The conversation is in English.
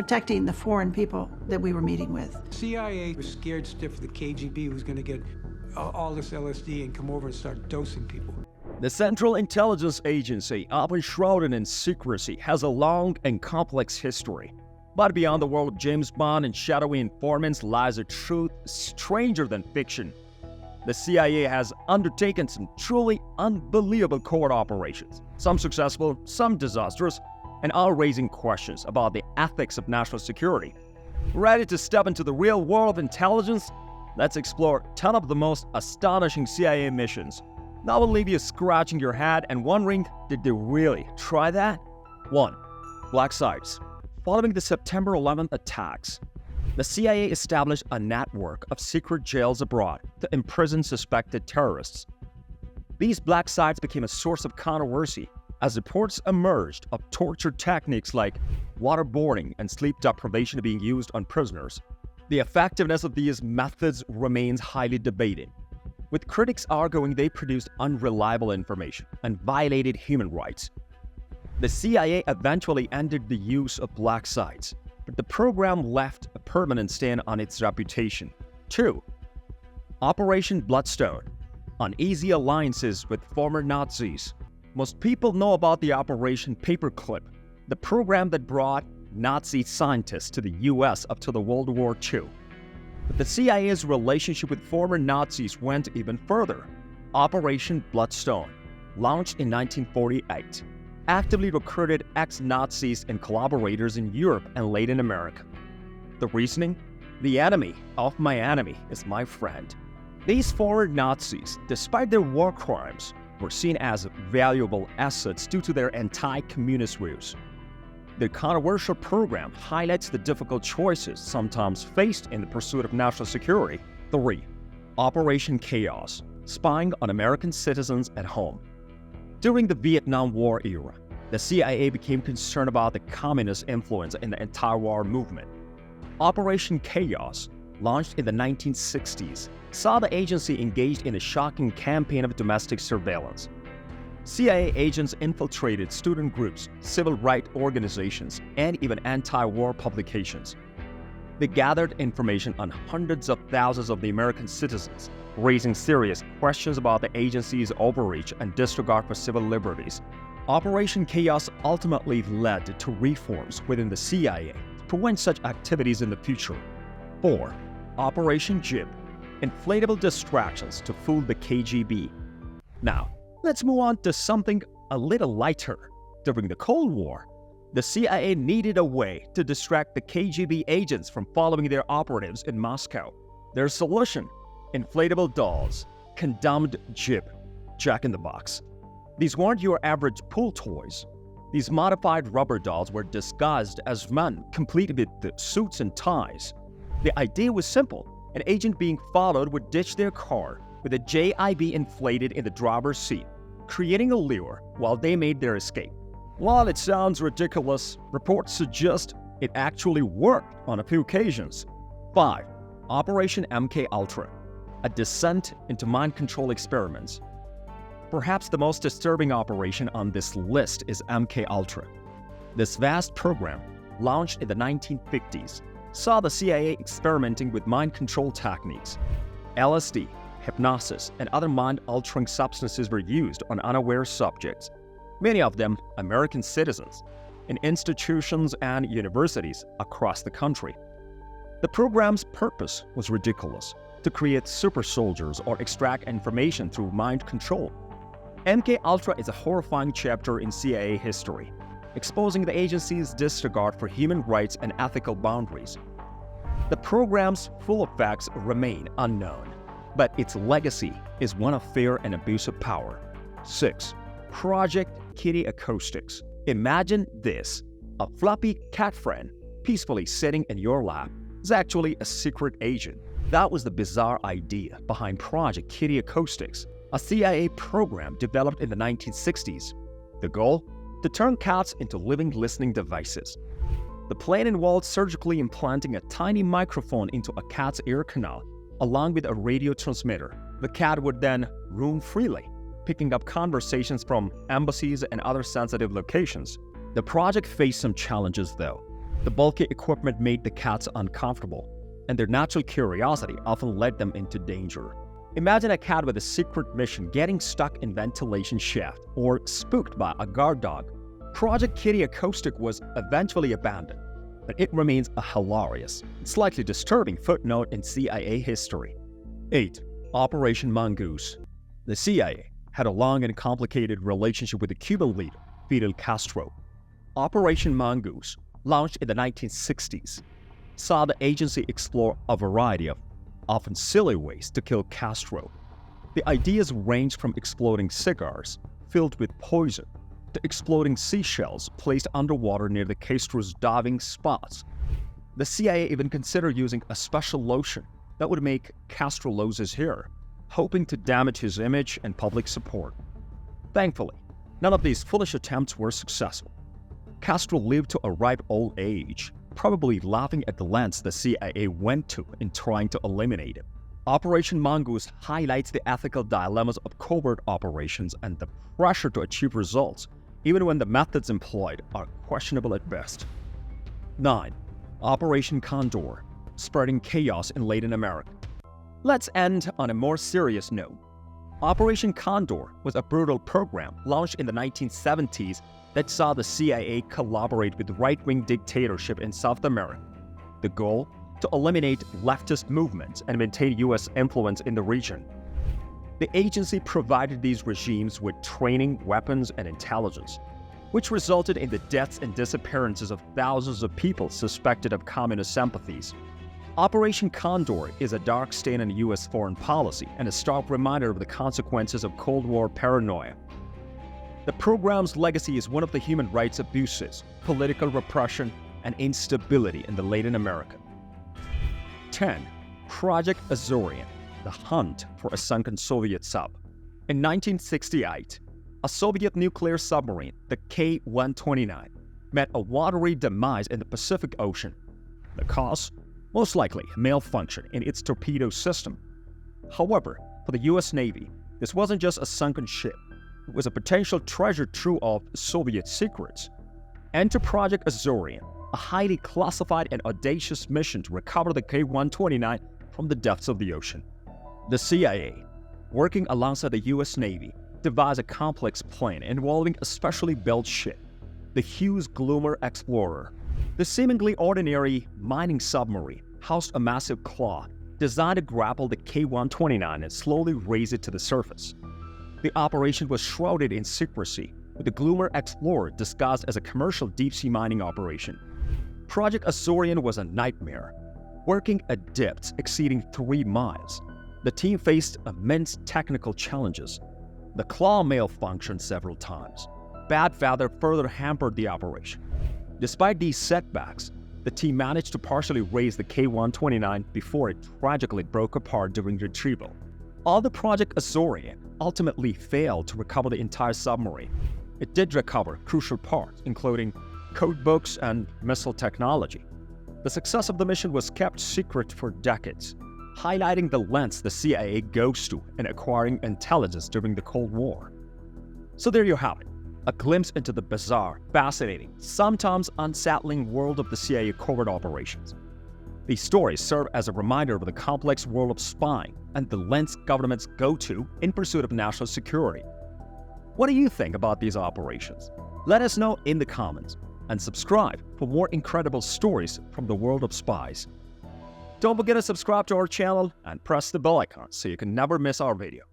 protecting the foreign people that we were meeting with. CIA was scared stiff the KGB was going to get all this LSD and come over and start dosing people. The Central Intelligence Agency, often shrouded in secrecy, has a long and complex history. But beyond the world of James Bond and shadowy informants lies a truth stranger than fiction. The CIA has undertaken some truly unbelievable covert operations, some successful, some disastrous, and all raising questions about the ethics of national security. Ready to step into the real world of intelligence? Let's explore 10 of the most astonishing CIA missions. That will leave you scratching your head and wondering, did they really try that? 1. Black sites. Following the September 11th attacks, the CIA established a network of secret jails abroad to imprison suspected terrorists. These black sites became a source of controversy as reports emerged of torture techniques like waterboarding and sleep deprivation being used on prisoners. The effectiveness of these methods remains highly debated, with critics arguing they produced unreliable information and violated human rights. The CIA eventually ended the use of black sites, but the program left a permanent stain on its reputation. 2. Operation Bloodstone. Uneasy alliances with former Nazis. Most people know about the Operation Paperclip, the program that brought Nazi scientists to the US up to the World War II. But the CIA's relationship with former Nazis went even further. Operation Bloodstone, launched in 1948, actively recruited ex-Nazis and collaborators in Europe and Latin America. The reasoning? The enemy of my enemy is my friend. These former Nazis, despite their war crimes, were seen as valuable assets due to their anti-communist views. The controversial program highlights the difficult choices sometimes faced in the pursuit of national security. 3. Operation Chaos, spying on American citizens at home. During the Vietnam War era, the CIA became concerned about the communist influence in the anti-war movement. Operation Chaos, launched in the 1960s, saw the agency engaged in a shocking campaign of domestic surveillance. CIA agents infiltrated student groups, civil rights organizations, and even anti-war publications. They gathered information on hundreds of thousands of the American citizens, raising serious questions about the agency's overreach and disregard for civil liberties. Operation Chaos ultimately led to reforms within the CIA to prevent such activities in the future. 4. Operation Jib. Inflatable distractions to fool the KGB. Now, let's move on to something a little lighter. During the Cold War, the CIA needed a way to distract the KGB agents from following their operatives in Moscow. Their solution? Inflatable dolls, condemned jib, Jack-in-the-Box. These weren't your average pool toys. These modified rubber dolls were disguised as men, complete with the suits and ties. The idea was simple. An agent being followed would ditch their car with a JIB inflated in the driver's seat, creating a lure while they made their escape. While it sounds ridiculous, reports suggest it actually worked on a few occasions. 5. Operation MK-Ultra, a descent into mind control experiments. Perhaps the most disturbing operation on this list is MK-Ultra. This vast program, launched in the 1950s, saw the CIA experimenting with mind control techniques. LSD, hypnosis, and other mind-altering substances were used on unaware subjects, many of them American citizens, in institutions and universities across the country. The program's purpose was ridiculous: to create super soldiers or extract information through mind control. MK-Ultra is a horrifying chapter in CIA history, exposing the agency's disregard for human rights and ethical boundaries. The program's full effects remain unknown, but its legacy is one of fear and abuse of power. 6. Project Kitty Acoustics. Imagine this: a fluffy cat friend peacefully sitting in your lap is actually a secret agent. That was the bizarre idea behind Project Kitty Acoustics, a CIA program developed in the 1960s. The goal? To turn cats into living listening devices. The plan involved surgically implanting a tiny microphone into a cat's ear canal, along with a radio transmitter. The cat would then roam freely, picking up conversations from embassies and other sensitive locations. The project faced some challenges though. The bulky equipment made the cats uncomfortable, and their natural curiosity often led them into danger. Imagine a cat with a secret mission getting stuck in ventilation shaft or spooked by a guard dog. Project Kitty Acoustic was eventually abandoned, but it remains a hilarious, slightly disturbing footnote in CIA history. 8. Operation Mongoose. The CIA had a long and complicated relationship with the Cuban leader, Fidel Castro. Operation Mongoose, launched in the 1960s, saw the agency explore a variety of often silly ways to kill Castro. The ideas ranged from exploding cigars filled with poison to exploding seashells placed underwater near the Castro's diving spots. The CIA even considered using a special lotion that would make Castro lose his hair, hoping to damage his image and public support. Thankfully, none of these foolish attempts were successful. Castro lived to a ripe old age, probably laughing at the lengths the CIA went to in trying to eliminate him. Operation Mongoose highlights the ethical dilemmas of covert operations and the pressure to achieve results, even when the methods employed are questionable at best. 9. Operation Condor, spreading chaos in Latin America. Let's end on a more serious note. Operation Condor was a brutal program launched in the 1970s that saw the CIA collaborate with right-wing dictatorship in South America. The goal? To eliminate leftist movements and maintain U.S. influence in the region. The agency provided these regimes with training, weapons, and intelligence, which resulted in the deaths and disappearances of thousands of people suspected of communist sympathies. Operation Condor is a dark stain in U.S. foreign policy and a stark reminder of the consequences of Cold War paranoia. The program's legacy is one of the human rights abuses, political repression, and instability in Latin America. 10. Project Azorian, the hunt for a sunken Soviet sub. In 1968, a Soviet nuclear submarine, the K-129, met a watery demise in the Pacific Ocean. The cause? Most likely malfunction in its torpedo system. However, for the U.S. Navy, this wasn't just a sunken ship. It was a potential treasure trove of Soviet secrets. Enter Project Azorian, a highly classified and audacious mission to recover the K-129 from the depths of the ocean. The CIA, working alongside the U.S. Navy, devised a complex plan involving a specially built ship, the Hughes Gloomer Explorer. The seemingly ordinary mining submarine housed a massive claw designed to grapple the K-129 and slowly raise it to the surface. The operation was shrouded in secrecy, with the Gloomer Explorer disguised as a commercial deep-sea mining operation. Project Azorian was a nightmare, working at depths exceeding 3 miles. The team faced immense technical challenges. The claw malfunctioned several times. Bad weather further hampered the operation. Despite these setbacks, the team managed to partially raise the K-129 before it tragically broke apart during retrieval. Although Project Azorian ultimately failed to recover the entire submarine, it did recover crucial parts, including code books and missile technology. The success of the mission was kept secret for decades, highlighting the lengths the CIA goes to in acquiring intelligence during the Cold War. So there you have it, a glimpse into the bizarre, fascinating, sometimes unsettling world of the CIA covert operations. These stories serve as a reminder of the complex world of spying and the lengths governments go to in pursuit of national security. What do you think about these operations? Let us know in the comments, and subscribe for more incredible stories from the world of spies. Don't forget to subscribe to our channel and press the bell icon so you can never miss our video.